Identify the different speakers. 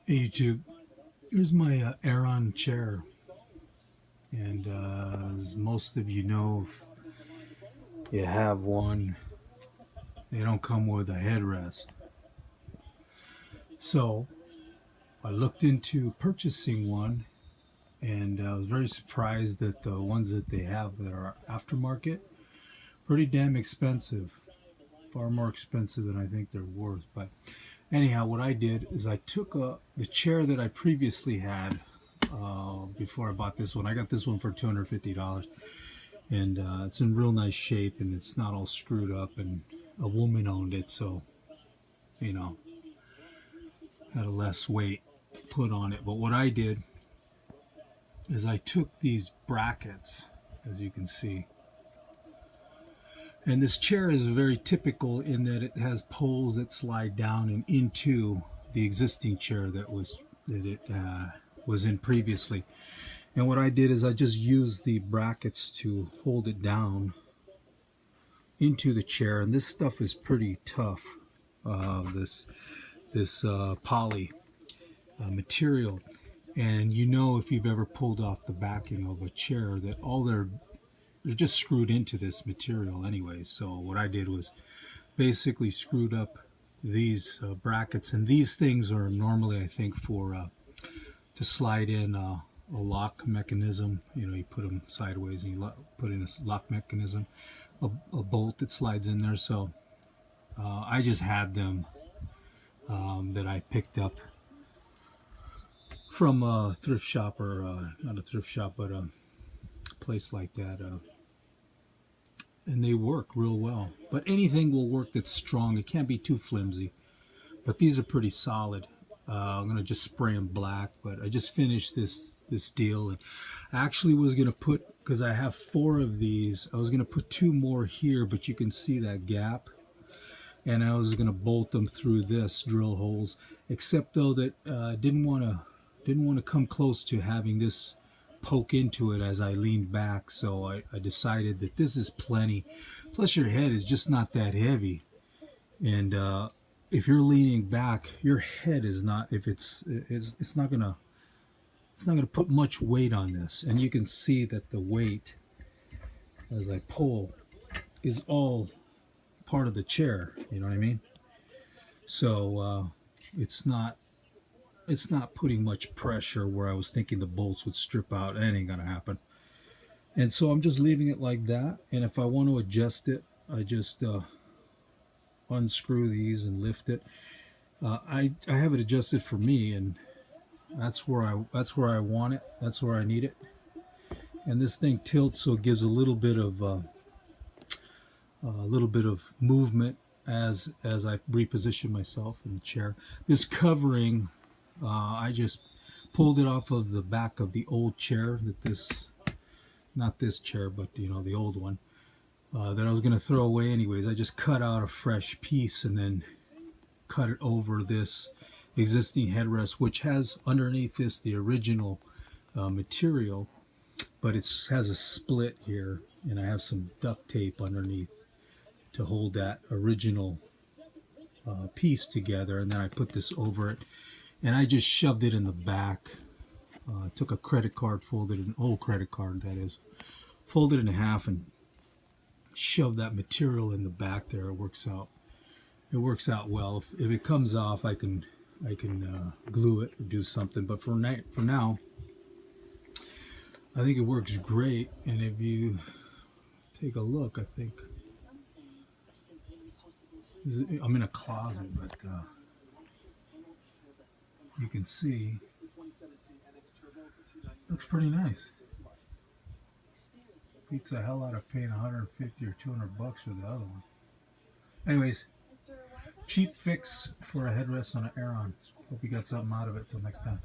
Speaker 1: Hey YouTube, here's my Aeron chair, and as most of you know, if you have one, they don't come with a headrest. So I looked into purchasing one, and I was very surprised that the ones that they have that are aftermarket, pretty damn expensive, far more expensive than I think they're worth. But anyhow, what I did is I took the chair that I previously had before I bought this one. I got this one for $250, and it's in real nice shape, and it's not all screwed up. And a woman owned it, so you know, had a less weight put on it. But what I did is I took these brackets, as you can see, and this chair is very typical in that it has poles that slide down and into the existing chair that it was in previously. And what I did is I just used the brackets to hold it down into the chair, and this stuff is pretty tough. This poly material, and you know, if you've ever pulled off the backing of a chair, that all they're just screwed into this material anyway. So what I did was basically screwed up these brackets, and these things are normally, I think, for to slide in a lock mechanism. You know, you put them sideways and you put in a lock mechanism, a bolt that slides in there. So I just had them that I picked up from a thrift shop, or not a thrift shop, but a place like that, and they work real well. But anything will work that's strong. It can't be too flimsy, but these are pretty solid. I'm gonna just spray them black, but I just finished this deal, and I actually was gonna put, because I have 4 of these, I was gonna put 2 more here, but you can see that gap, and I was gonna bolt them through this drill holes, except though that I didn't want to come close to having this poke into it as I leaned back. So I decided that this is plenty. Plus your head is just not that heavy, and if you're leaning back, your head is not, if it's not gonna put much weight on this. And you can see that the weight as I pull is all part of the chair, you know what I mean? So it's not putting much pressure where I was thinking the bolts would strip out. That ain't gonna happen. And so I'm just leaving it like that, and if I want to adjust it, I just unscrew these and lift it. I have it adjusted for me, and that's where I want it, that's where I need it. And this thing tilts, so it gives a little bit of movement as I reposition myself in the chair. This covering, I just pulled it off of the back of the old chair that not this chair, but you know, the old one that I was going to throw away anyways. I just cut out a fresh piece and then cut it over this existing headrest, which has underneath this the original material, but it has a split here, and I have some duct tape underneath to hold that original piece together, and then I put this over it, and I just shoved it in the back. Took a credit card, folded an old credit card, that is, folded it in half and shoved that material in the back there. It works out well. If it comes off, I can glue it or do something, but for now I think it works great. And if you take a look, I think I'm in a closet, but you can see looks pretty nice. Beats the hell out of paying 150 or 200 bucks for the other one. Anyways, cheap fix for a headrest on an Aeron. Hope you got something out of it. Till next time.